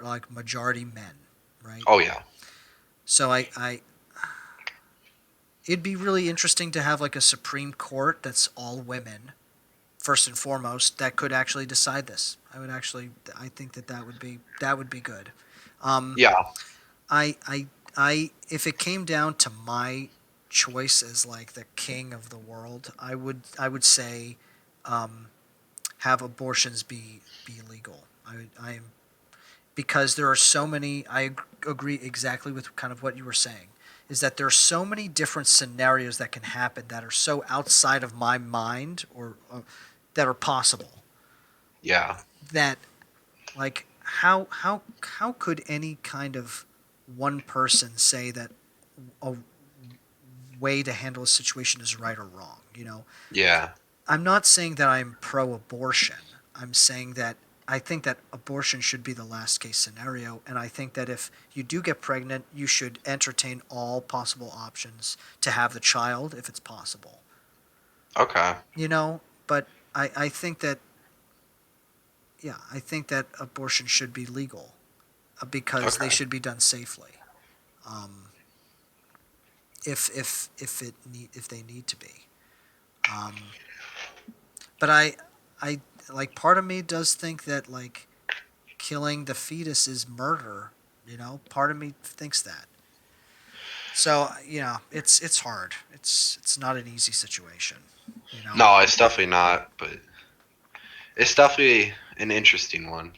like majority men, right? Oh yeah, So it'd be really interesting to have like a Supreme Court that's all women, first and foremost, that could actually decide this. I think that would be good. Um, yeah. I, I, if it came down to my choice as like the king of the world, I would say, um, have abortions be legal. I am because there are so many. Agree exactly with kind of what you were saying. Is that there are so many different scenarios that can happen that are so outside of my mind or that are possible Yeah, that like how could any kind of one person say that a way to handle a situation is right or wrong? yeah, I'm not saying that I'm pro-abortion. I'm saying that I think that abortion should be the last case scenario, and I think that if you do get pregnant, you should entertain all possible options to have the child if it's possible. okay, But I think that yeah, I think that abortion should be legal because they okay. should be done safely. Um, if they need to be. Um, but I like part of me does think that like killing the fetus is murder. Part of me thinks that. So it's hard. It's not an easy situation. You know. No, it's definitely not, but it's definitely an interesting one.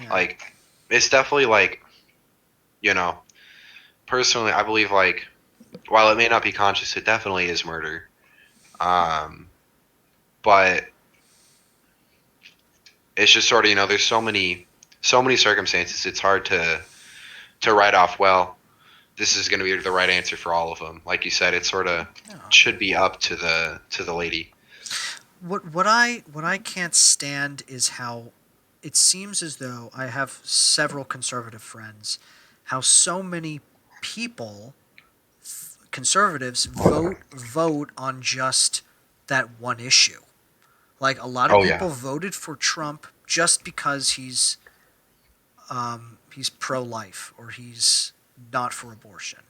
Yeah. Like, it's definitely like, you know, personally, I believe like, while it may not be conscious, it definitely is murder. Um, but it's just sort of, there's so many circumstances. It's hard to write off. Well, this is going to be the right answer for all of them. Like you said, it sort of Yeah. should be up to the lady. What I can't stand is how it seems as though I have several conservative friends, how so many people, conservatives, vote on just that one issue. Like a lot of Oh yeah, people voted for Trump just because he's pro-life or he's not for abortion,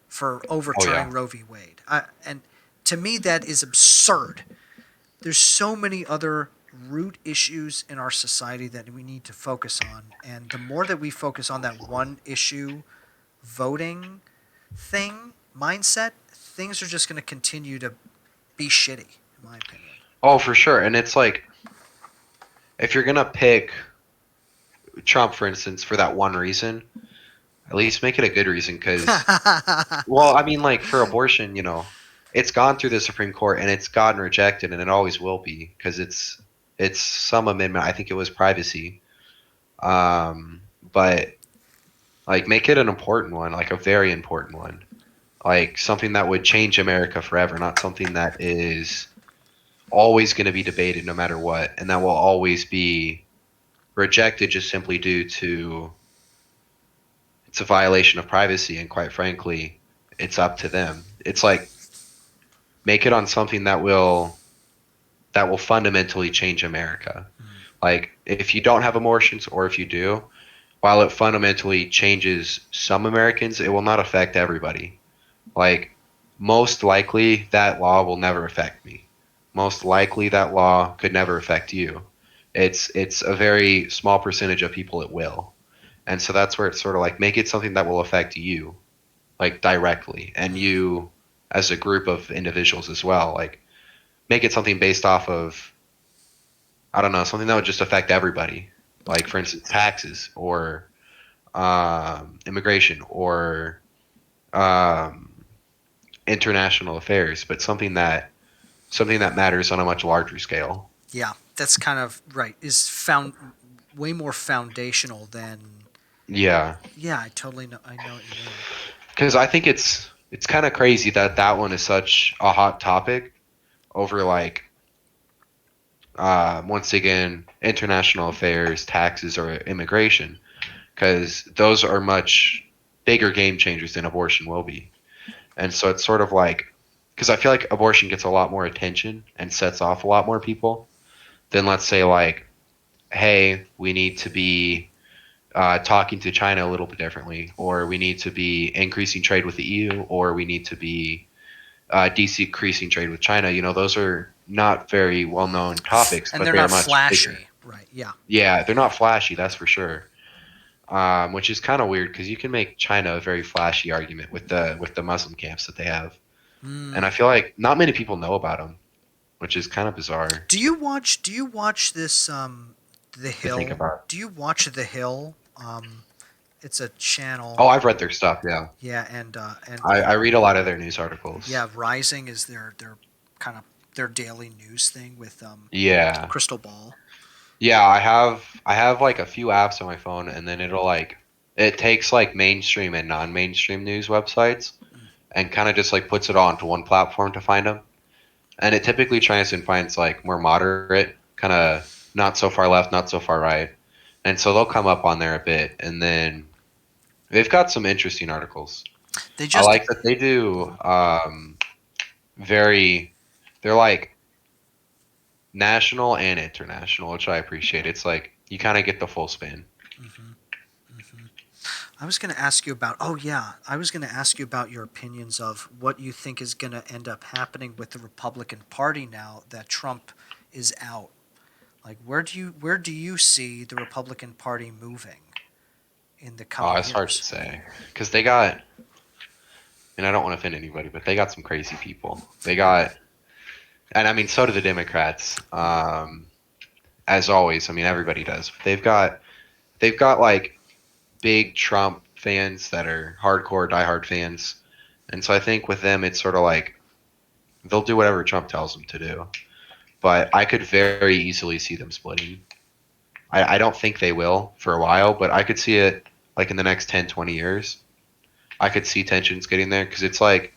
for oh overturning yeah, Roe v. Wade. And to me, that is absurd. There's so many other root issues in our society that we need to focus on. And the more that we focus on that one issue voting thing mindset, things are just going to continue to be shitty, in my opinion. Oh, for sure. And it's like if you're gonna pick Trump, for instance, for that one reason, at least make it a good reason. Because, well, I mean, like for abortion, it's gone through the Supreme Court and it's gotten rejected, and it always will be because it's some amendment. I think it was privacy, but like make it an important one, like a very important one, like something that would change America forever, not something that is always going to be debated no matter what, and that will always be rejected just simply due to it's a violation of privacy, and quite frankly, it's up to them. It's like make it on something that will fundamentally change America. Like if you don't have abortions, or if you do, while it fundamentally changes some Americans, it will not affect everybody. Like most likely that law will never affect me. Most likely that law could never affect you. It's a very small percentage of people it will. And so that's where it's sort of like make it something that will affect you, like directly, and you as a group of individuals as well. Like make it something based off of, I don't know, something that would just affect everybody. Like for instance, taxes or immigration or um, international affairs, but something that matters on a much larger scale. Yeah, that's kind of right. Is found way more foundational than. Yeah, Yeah, I totally know. I know what you mean. because I think it's kind of crazy that that one is such a hot topic over like once again international affairs, taxes, or immigration, because those are much bigger game changers than abortion will be. And so it's sort of like because I feel like abortion gets a lot more attention and sets off a lot more people than let's say like, hey, we need to be talking to China a little bit differently, or we need to be increasing trade with the EU, or we need to be decreasing trade with China. Those are not very well known topics, And but they're they are not much bigger. flashy, right? Yeah. Yeah, they're not flashy, that's for sure. Which is kind of weird because you can make China a very flashy argument with the Muslim camps that they have, and I Mm. feel like not many people know about them, which is kind of bizarre Do you watch this The to think Hill? about. Do you watch The Hill? It's a Oh, channel. I've read their stuff. Yeah, Yeah, and I read a lot of their news articles. yeah, Rising is their kind of their daily news thing with Yeah, Crystal Ball. yeah. I have like a few apps on my phone, and then it takes like mainstream and non-mainstream news websites Mm. and kind of just like puts it all onto one platform to find them. And it typically tries and finds like more moderate, kind of not so far left, not so far right. And so they'll come up on there a bit, and then they've got some interesting articles. They I just like that they do very. They're like national and international, which I appreciate. It's like you kind of get the full spin. hmm hmm I was going to ask you about. Oh yeah, I was going to ask you about your opinions of what you think is going to end up happening with the Republican Party now that Trump is out. Like, where do you see the Republican Party moving in the Oh, coming it's hard to years? say because they got, and I don't want to offend anybody, but they got some crazy people. They got, and I mean, so do the Democrats. As always, I mean, everybody does. But they've got like big Trump fans that are hardcore, diehard fans, and so I think with them, it's sort of like they'll do whatever Trump tells them to do. But I could very easily see them splitting. I don't think they will for a while, but I could see it like in the next 10, 20 years. I could see tensions getting there because it's like,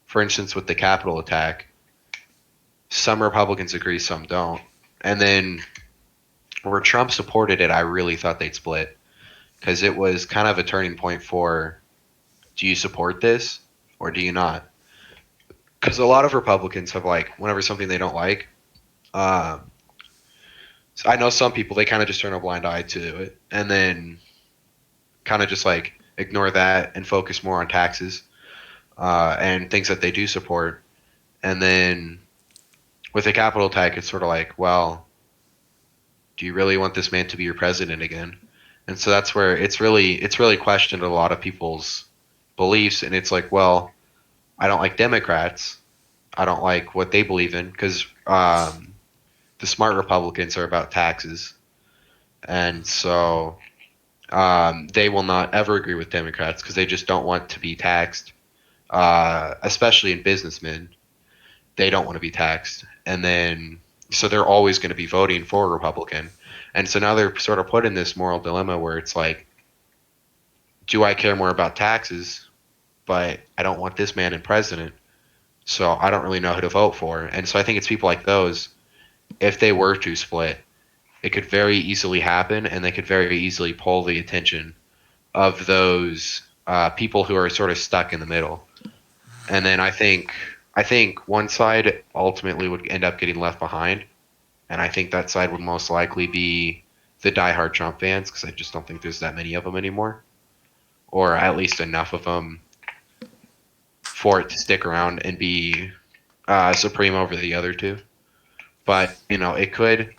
for instance, with the Capitol attack, some Republicans agree, some don't. And then where Trump supported it, I really thought they'd split because it was kind of a turning point for do you support this or do you not? Because a lot of Republicans have like, whenever something they don't like, um, so I know some people they kind of just turn a blind eye to it and then kind of just like ignore that and focus more on taxes and things that they do support. And then with the capital attack, it's sort of like, well, Do you really want this man to be your president again? And so that's where it's really questioned a lot of people's beliefs, and it's like, well, I don't like Democrats. I don't like what they believe in because the smart Republicans are about taxes, and so they will not ever agree with Democrats because they just don't want to be taxed, especially in businessmen. They don't want to be taxed, and then so they're always going to be voting for a Republican, and so now they're sort of put in this moral dilemma where it's like, do I care more about taxes, but I don't want this man in president, so I don't really know who to vote for, and so I think it's people like those. If they were to split, it could very easily happen, and they could very easily pull the attention of those people who are sort of stuck in the middle. And then I think one side ultimately would end up getting left behind, and I think that side would most likely be the diehard Trump fans because I just don't think there's that many of them anymore, or at least enough of them for it to stick around and be supreme over the other two. But it could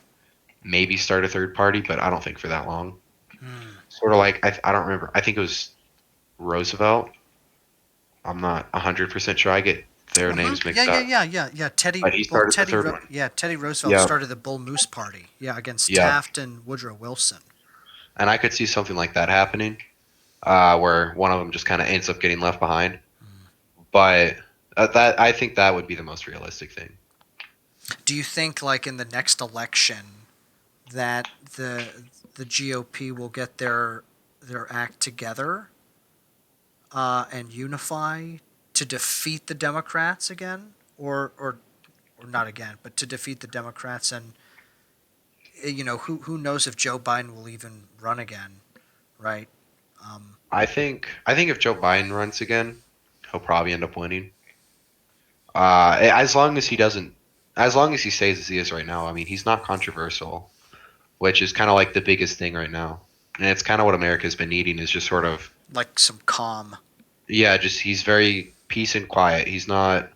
maybe start a third party, but I don't think for that long. Hmm. Sort of like I don't remember. I think it was Roosevelt. I'm not 100% sure. I get their Mm-hmm. names Yeah, mixed yeah, up, yeah, yeah, yeah. but he started the third one. Yeah, Teddy Roosevelt Yep, started the Bull Moose Party. Yeah, against yep. Taft and Woodrow Wilson. And I could see something like that happening, where one of them just kind of ends up getting left behind. But that I think that would be the most realistic thing. Do you think, like in the next election, that the GOP will get their act together and unify to defeat the Democrats again, or not again, but to defeat the Democrats? And who knows if Joe Biden will even run again, right? Um, I think if Joe Biden runs again, he'll probably end up winning. As long as he doesn't, as long as he stays as he is right now. I mean, he's not controversial, which is kind of like the biggest thing right now. And it's kind of what America's been needing is just sort of, like some calm. yeah, just he's very peace and quiet. He's not,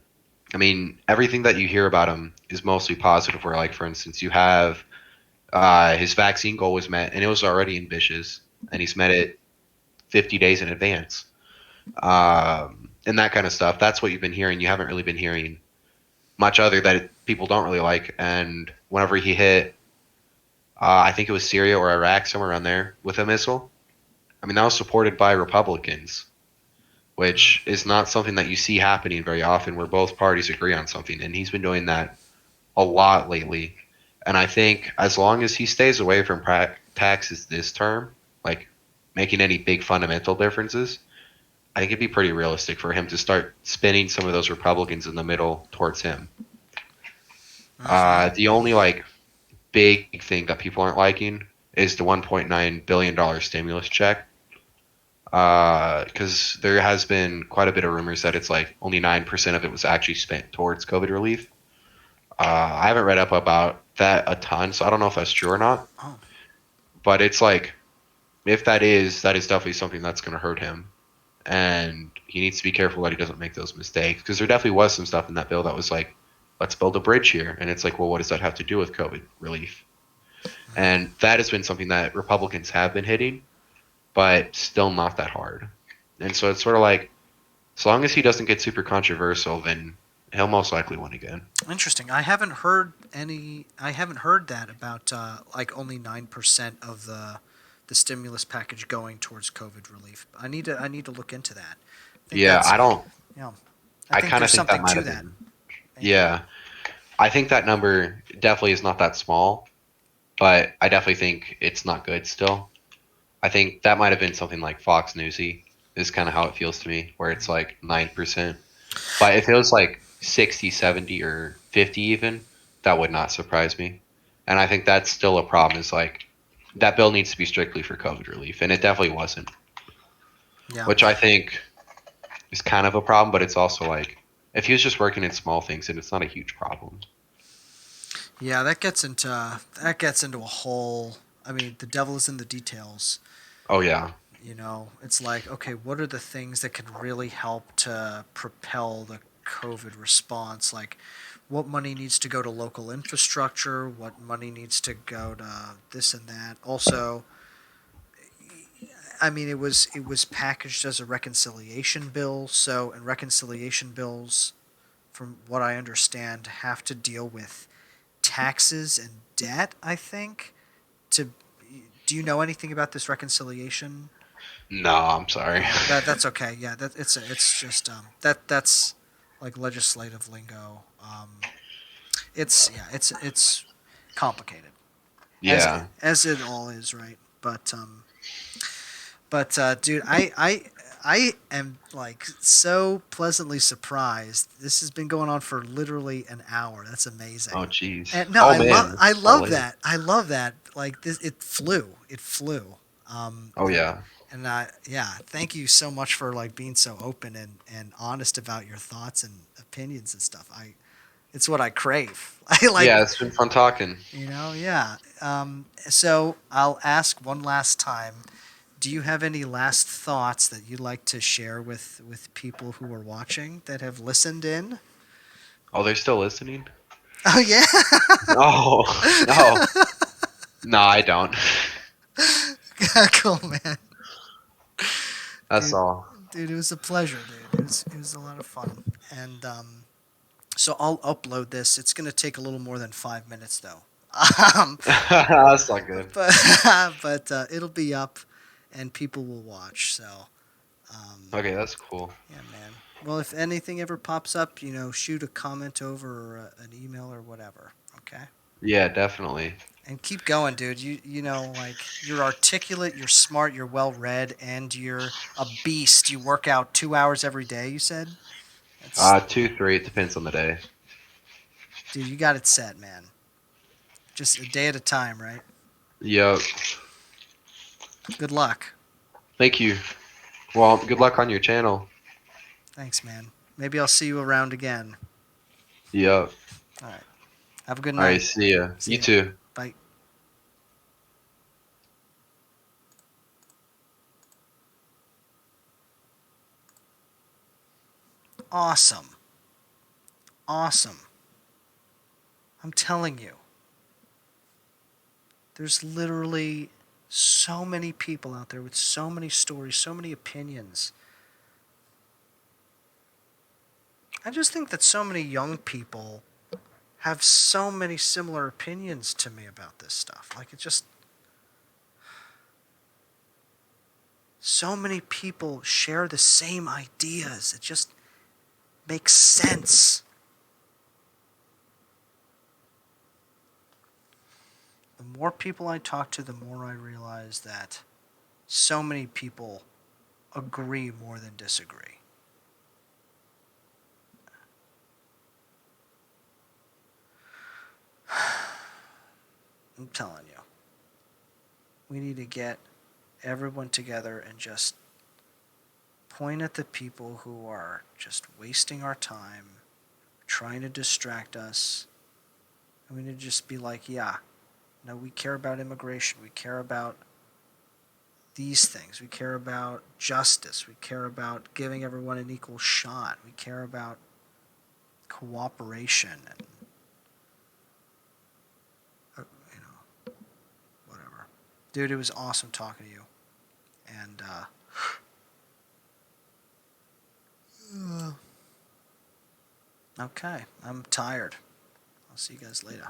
I mean, everything that you hear about him is mostly positive. Where, like, for instance, you have his vaccine goal was met, and it was already ambitious, and he's met it 50 days in advance, and that kind of stuff. That's what you've been hearing. You haven't really been hearing much other that people don't really like. And whenever he hit, I think it was Syria or Iraq, somewhere around there, with a missile. I mean, that was supported by Republicans, which is not something that you see happening very often, where both parties agree on something. And he's been doing that a lot lately. And I think as long as he stays away from taxes this term, like making any big fundamental differences, I think it'd be pretty realistic for him to start spinning some of those Republicans in the middle towards him. Mm-hmm. The only like big thing that people aren't liking is the $1.9 billion stimulus check. Because there has been quite a bit of rumors that it's like only 9% of it was actually spent towards COVID relief. I haven't read up about that a ton, so I don't know if that's true or not. Oh, But it's like, if that is definitely something that's going to hurt him, and he needs to be careful that he doesn't make those mistakes. Because there definitely was some stuff in that bill that was like, let's build a bridge here, and it's like, well, what does that have to do with COVID relief? And that has been something that Republicans have been hitting, but still not that hard. And so it's sort of like, as long as he doesn't get super controversial, then he'll most likely win again. interesting. I haven't heard any. I haven't heard that about like only 9% of the stimulus package going towards COVID relief. I need to look into that. I think Yeah, that's I don't. you know I I think kind of there's think that something might to have that. been. Yeah. Yeah, I think that number definitely is not that small, but I definitely think it's not good still. I think that might have been something like Fox Newsy, is kind of how it feels to me, where it's like 9%. But if it was like 60, 70, or 50 even, that would not surprise me. And I think that's still a problem is like that bill needs to be strictly for COVID relief, and it definitely wasn't, Yeah. which I think is kind of a problem, but it's also like if he was just working in small things, and it's not a huge problem. Yeah, that gets into a whole. I mean, the devil is in the details. Oh yeah. It's like, okay, what are the things that could really help to propel COVID response, like what money needs to go to local infrastructure, what money needs to go to this and that. Also, I mean, it was packaged as a reconciliation bill, so and reconciliation bills, from what I understand, have to deal with taxes and debt. I think. To Do you know anything about this reconciliation? No, I'm sorry. Oh, that's okay. Yeah, it's just that's like legislative lingo. It's complicated, as Yeah. as it all is, right? But dude, I am like so pleasantly surprised. This has been going on for literally an hour. That's amazing. Oh, jeez. And no, Oh I love man, I it's so love late. that. I love that. Like this, it flew. It flew. Oh And yeah. yeah, thank you so much for like being so open and honest about your thoughts and opinions and stuff. It's what I crave. I like, Yeah, it's been fun talking. yeah. So I'll ask one last time. Do you have any last thoughts that you'd like to share with people who are watching that have listened in? Oh, they're still listening? Oh yeah. No, no, no, I don't. Cool, man. That's Dude, all. dude, it was a pleasure, dude. It was a lot of fun. And so I'll upload this. It's gonna take a little more than 5 minutes though. Um, That's not good. but but it'll be up, and people will watch. So Okay, that's cool. yeah, man. Well, if anything ever pops up, shoot a comment over or an email or whatever. Okay. Yeah, definitely. And keep going, dude. Like you're articulate, you're smart, you're well read, and you're a beast. You work out 2 hours every day. You said that's 2, 3. It depends on the day. dude. You got it set, man. Just a day at a time, right? Yep. Good luck. Thank you. Well, good luck on your channel. Thanks, man. Maybe I'll see you around again. Yep. All right. Have a good All right. night. See ya. See You ya. too. Bye. Awesome. Awesome. I'm telling you, there's literally so many people out there with so many stories, so many opinions. I just think that so many young people have so many similar opinions to me about this stuff. Like, it just. So many people share the same ideas. It just makes sense. The more people I talk to, the more I realize that so many people agree more than disagree. I'm telling you, we need to get everyone together and just point at the people who are just wasting our time, trying to distract us. And we need to just be like, yeah, no, we care about immigration. We care about these things. We care about justice. We care about giving everyone an equal shot. We care about cooperation and you know whatever. Dude, it was awesome talking to you. And okay, I'm tired. I'll see you guys later.